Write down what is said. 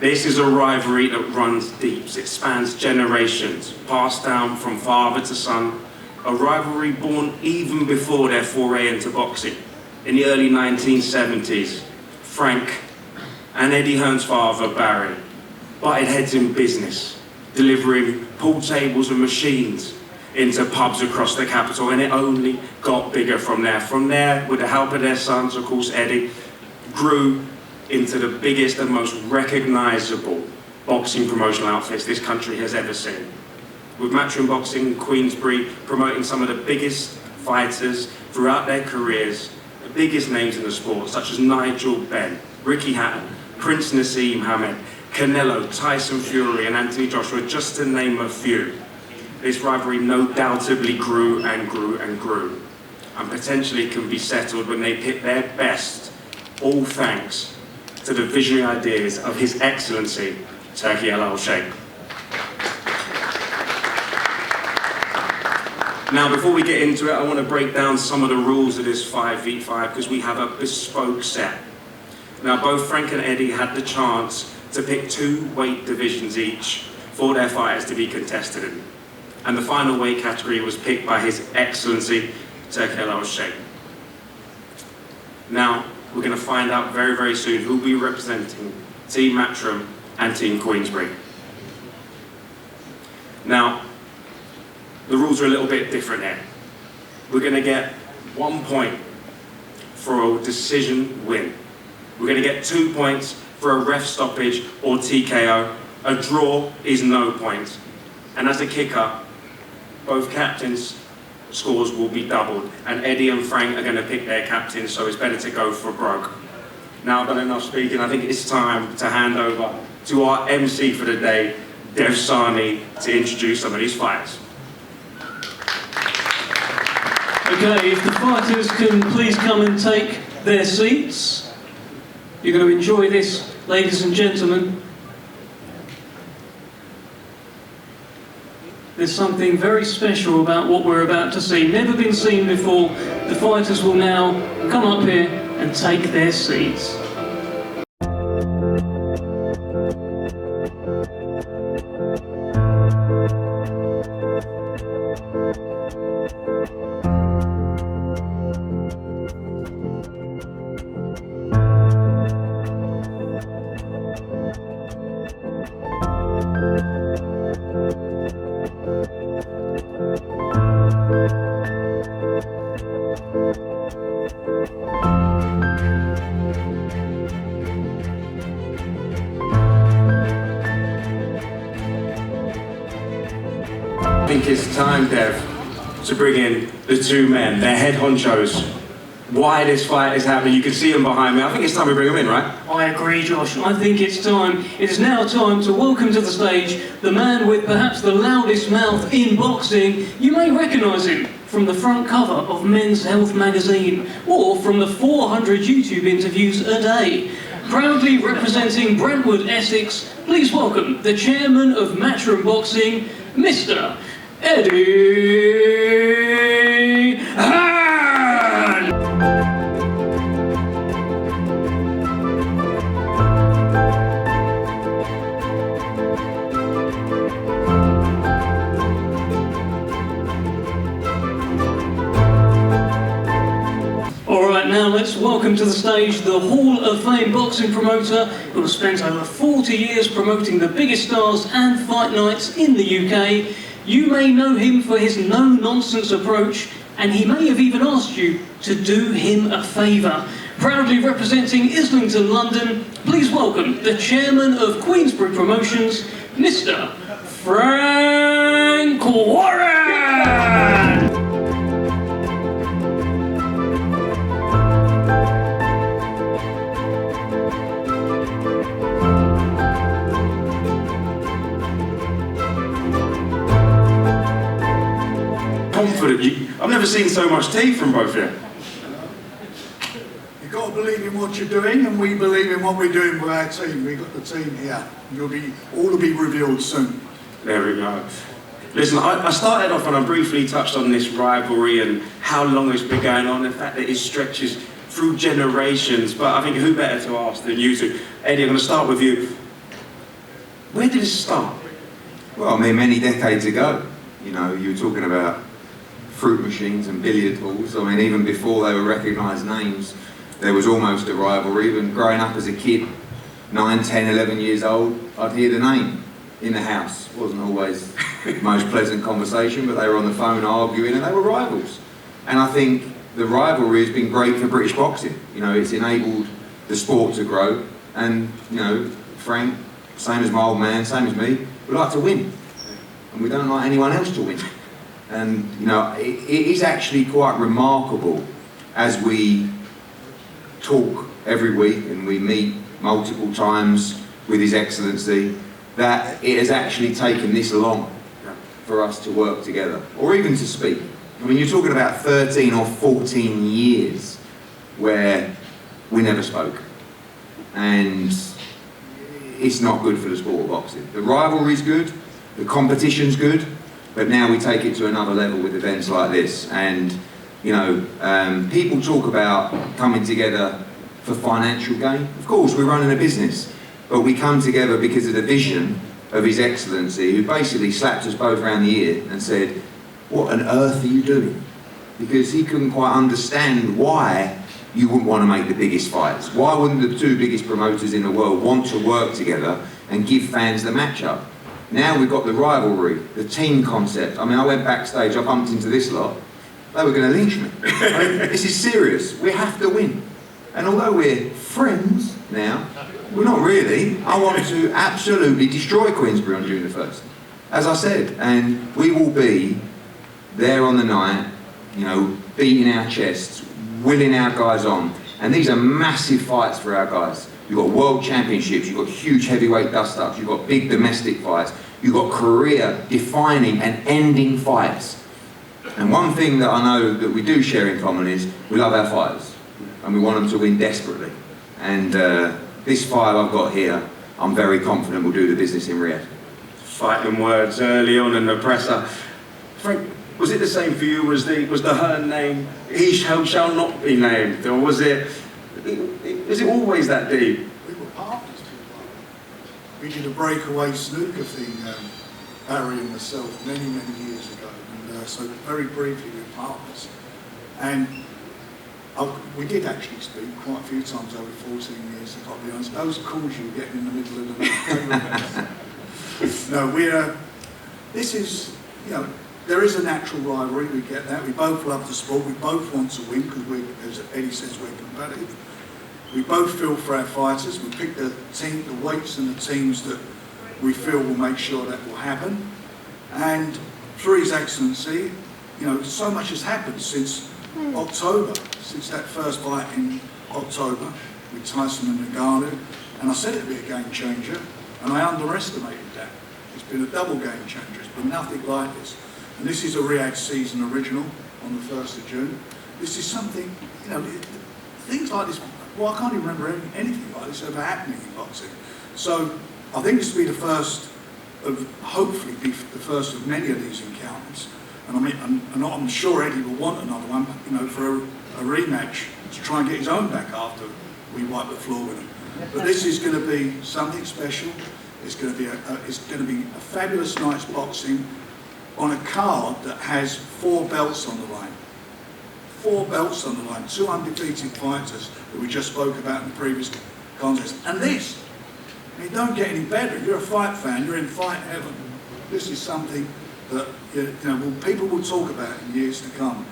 This is a rivalry that runs deep. It spans generations, passed down from father to son. A rivalry born even before their foray into boxing. In the early 1970s, Frank and Eddie Hearn's father, Barry, butted heads in business, delivering pool tables and machines into pubs across the capital, and it only got bigger from there. From there, with the help of their sons, of course, Eddie, grew into the biggest and most recognisable boxing promotional outfits this country has ever seen. With Matchroom Boxing and Queensberry promoting some of the biggest fighters throughout their careers, the biggest names in the sport, such as Nigel Benn, Ricky Hatton, Prince Nassim Hamed, Canelo, Tyson Fury and Anthony Joshua, just to name a few. This rivalry no doubtably grew and grew and grew, and potentially can be settled when they pit their best, all thanks to the visionary ideas of His Excellency, Turki Al-Sheikh. Now, before we get into it, I want to break down some of the rules of this 5v5 because we have a bespoke set. Now, both Frank and Eddie had the chance to pick 2 weight divisions each for their fighters to be contested in. And the final weight category was picked by His Excellency, Turki Al-Sheikh. Now, we're going to find out very, very soon who will be representing Team Matchroom and Team Queensberry. Now, the rules are a little bit different here. We're going to get 1 point for a decision win. We're going to get 2 points for a ref stoppage or TKO. A draw is no points. And as a kicker, both captains' scores will be doubled. And Eddie and Frank are going to pick their captains, so it's better to go for broke. Now I've done enough speaking. I think it's time to hand over to our MC for the day, Dev Sani, to introduce some of these fighters. Okay, if the fighters can please come and take their seats. You're going to enjoy this, ladies and gentlemen. There's something very special about what we're about to see. Never been seen before. The fighters will now come up here and take their seats. I think it's time, Dev, to bring in the 2 men, their head honchos. Why this fight is happening, you can see them behind me. I think it's time we bring them in, right? I agree, Josh. I think it's time. It is now time to welcome to the stage the man with perhaps the loudest mouth in boxing. You may recognise him from the front cover of Men's Health magazine or from the 400 YouTube interviews a day. Proudly representing Brentwood, Essex, please welcome the chairman of Matchroom Boxing, Mr. Eddie Hearn! Alright, now let's welcome to the stage the Hall of Fame boxing promoter who has spent over 40 years promoting the biggest stars and fight nights in the UK. You may know him for his no-nonsense approach, and he may have even asked you to do him a favour. Proudly representing Islington, London, please welcome the chairman of Queensberry Promotions, Mr. Frank Warren! Confident. I've never seen so much teeth from both of you. You've got to believe in what you're doing, and we believe in what we're doing with our team. We've got the team here. All will be revealed soon. There we go. Listen, I started off and I briefly touched on this rivalry and how long it's been going on, the fact that it stretches through generations, but I think who better to ask than you two. Eddie, I'm going to start with you. Where did it start? Well, I mean, many decades ago, you know, you were talking about fruit machines and billiard halls. I mean, even before they were recognised names, there was almost a rivalry. Even growing up as a kid, 9, 10, 11 years old, I'd hear the name in the house. It wasn't always the most pleasant conversation, but they were on the phone arguing and they were rivals. And I think the rivalry has been great for British boxing. You know, it's enabled the sport to grow. And, you know, Frank, same as my old man, same as me, we like to win. And we don't like anyone else to win. And, you know, it is actually quite remarkable as we talk every week and we meet multiple times with His Excellency, that it has actually taken this long for us to work together, or even to speak. I mean, you're talking about 13 or 14 years where we never spoke. And it's not good for the sport of boxing. The rivalry's good, the competition's good, but now we take it to another level with events like this. And, you know, people talk about coming together for financial gain. Of course, we're running a business, but we come together because of the vision of His Excellency, who basically slapped us both around the ear and said, "What on earth are you doing?" Because he couldn't quite understand why you wouldn't want to make the biggest fights. Why wouldn't the two biggest promoters in the world want to work together and give fans the matchup? Now we've got the rivalry, the team concept. I mean, I went backstage, I bumped into this lot, they were going to lynch me. I mean, this is serious, we have to win. And although we're friends now, we're not really. I want to absolutely destroy Queensberry on June the 1st, as I said. And we will be there on the night, you know, beating our chests, willing our guys on. And these are massive fights for our guys. You've got world championships, you've got huge heavyweight dust-ups, you've got big domestic fights, you've got career-defining and ending fights. And one thing that I know that we do share in common is we love our fighters and we want them to win desperately. And this fight I've got here, I'm very confident we'll do the business in Riyadh. Fighting words early on in the presser. Frank, was it the same for you? Was the Hearn name, "He shall not be named," or was it always that deep? We were partners. We did a breakaway snooker thing, Barry and myself, many, many years ago. And so very briefly we were partners. And we did actually speak quite a few times over 14 years, I've got to be honest. Those calls you were getting in the middle of the night. No, this is, you know, there is a natural rivalry, we get that. We both love the sport, we both want to win because as Eddie says, we're competitive. We both feel for our fighters, we pick the weights and the teams that we feel will make sure that will happen. And through His Excellency, you know, so much has happened since October, since that first fight in October with Tyson and Ngannou. And I said it'd be a game changer, and I underestimated that. It's been a double game changer, it's been nothing like this. And this is a Riyadh season original on the 1st of June. This is something, you know, things like this, well, I can't even remember anything like this ever happening in boxing. So I think this will be the first of, hopefully be the first of many of these encounters. And I mean, I'm sure Eddie will want another one, you know, for a rematch to try and get his own back after we wipe the floor with him. But this is going to be something special. It's going to be a fabulous night's boxing on a card that has 4 belts on the line. 4 belts on the line, 2 undefeated fighters that we just spoke about in the previous contest. And this, I mean, don't get any better. You're a fight fan, you're in fight heaven. This is something that, you know, people will talk about in years to come.